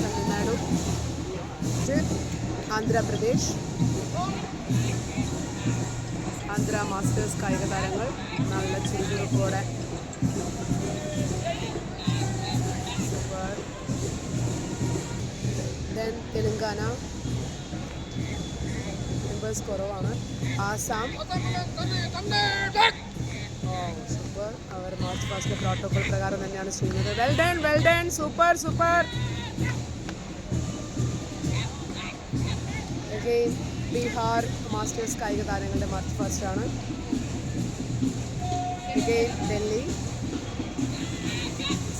Tamil Nadu, Andhra Pradesh, Andhra masters കായിക താരങ്ങൾ നല്ല ചുരുക്കോടെ സൂപ്പർ. ദെൻ തെലുങ്കാന മെമ്പേഴ്സ് കുറവാണ്. ആസാം സൂപ്പർ. അവർ മാർച്ച് പാസ്റ്റ് പ്രോട്ടോകോൾ പ്രകാരം തന്നെയാണ് ചെയ്യുന്നത്. Well done super super. Again Bihar masters കായിക താരങ്ങളുടെ മാർച്ച് പാസ്റ്റ് ആണ്. Again Delhi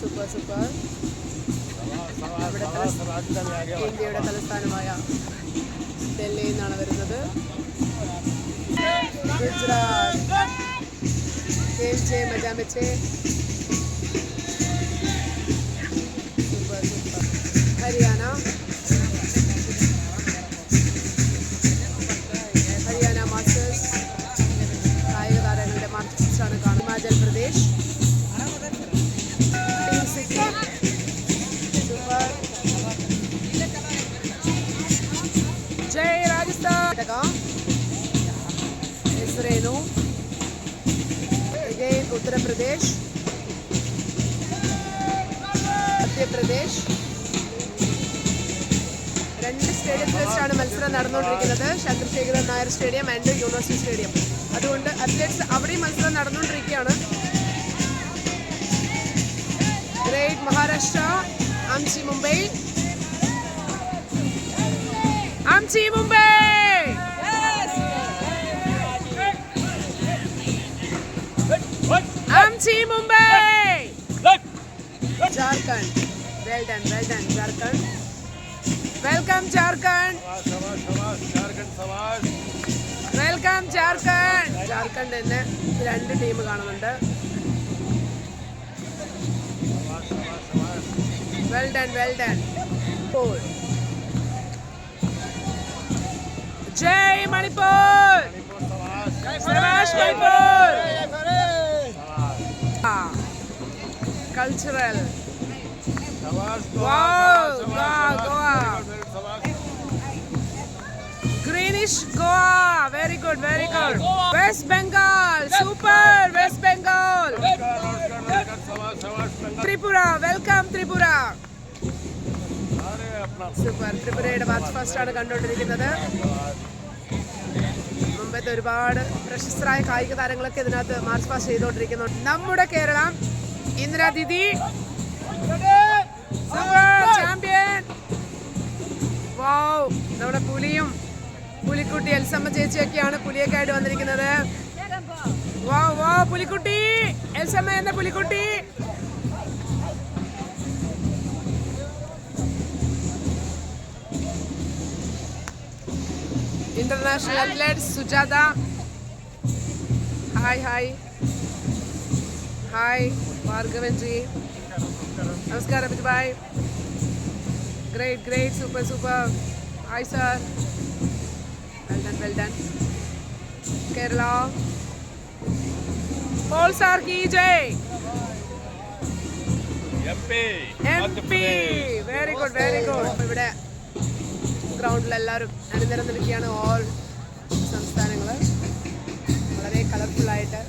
super super. ഇന്ത്യയുടെ തലസ്ഥാനമായ ഡൽഹിയിൽ നിന്നാണ് വരുന്നത്. ഗുജറാത്ത് മജാ മെച്ചേ സൂപ്പർ സൂപ്പർ. ഹരിയാന മാസ്റ്റേഴ്സ് കായിക താരങ്ങളുടെ മാർച്ചാണ് കാണുന്നത്. Himachal Pradesh team Sikkim super. ജയ് രാജസ്ഥാൻ. ഇസ്രേനു ഉത്തർപ്രദേശ്, മധ്യപ്രദേശ്. 2 സ്റ്റേഡിയത്തിൽ വെച്ചാണ് മത്സരം നടന്നുകൊണ്ടിരിക്കുന്നത്. Chandrasekharan Nair stadium and university stadium. അതുകൊണ്ട് അത്ലറ്റ്സ് അവിടെയും മത്സരം നടന്നുകൊണ്ടിരിക്കുകയാണ്. Great Maharashtra, Amchi Mumbai. Jharkhand. Well done, Jharkhand. Welcome, Jharkhand. Welcome, Jharkhand. Jharkhand തന്നെ 2 ടീം കാണുന്നുണ്ട്. Well done. Four. Jai Manipur. Smash Manipur. Cultural. Wow, Goa. Greenish Goa. Very good. West Bengal. Super. West Bengal. Tripura. Welcome, Tripura. Super. Tripurയുടെ march past ആണ് കണ്ടുകൊണ്ടിരിക്കുന്നത്. മുമ്പത്തെ ഒരുപാട് പ്രശസ്തരായ കായിക താരങ്ങളൊക്കെ ഇതിനകത്ത് മാർച്ച് പാസ് ചെയ്തുകൊണ്ടിരിക്കുന്നുണ്ട്. നമ്മുടെ കേരളം ഇന്ദിരാ ദീദി ചാമ്പ്യൻ. വാവ്. നമ്മുടെ പുലിക്കുട്ടി എൽസമ്മ ചേച്ചിയൊക്കെയാണ് പുലിയൊക്കെ ആയിട്ട് വന്നിരിക്കുന്നത്. വാവ് പുലിക്കുട്ടി എൽസമ്മ എന്ന പുലിക്കുട്ടി. International athletes Sujatha. Hi Bhargavan ji. നമസ്കാരം Bijubhai. Great super. Hi sir. Well done. Kerala Paul sir കി ജയ്. MP. Very good. ഇവിടെ ഗ്രൗണ്ടിൽ എല്ലാവരും അണിനിരന്നിരിക്കുകയാണ്. ഓൾ സംസ്ഥാനങ്ങൾ വളരെ കളർഫുള്ളായിട്ട്.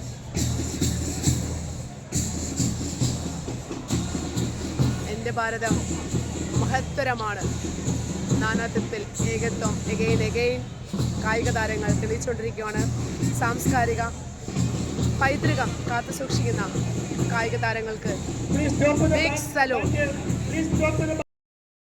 എൻ്റെ ഭാരതം മഹത്തരമാണ്. നാനാത്വത്തിൽ ഏകത്വം. എഗെയിൻ കായിക താരങ്ങൾ തെളിയിച്ചുകൊണ്ടിരിക്കുകയാണ്. സാംസ്കാരിക പൈതൃകം കാത്തുസൂക്ഷിക്കുന്ന കായിക താരങ്ങൾക്ക് ബിഗ് സലൂട്ട്.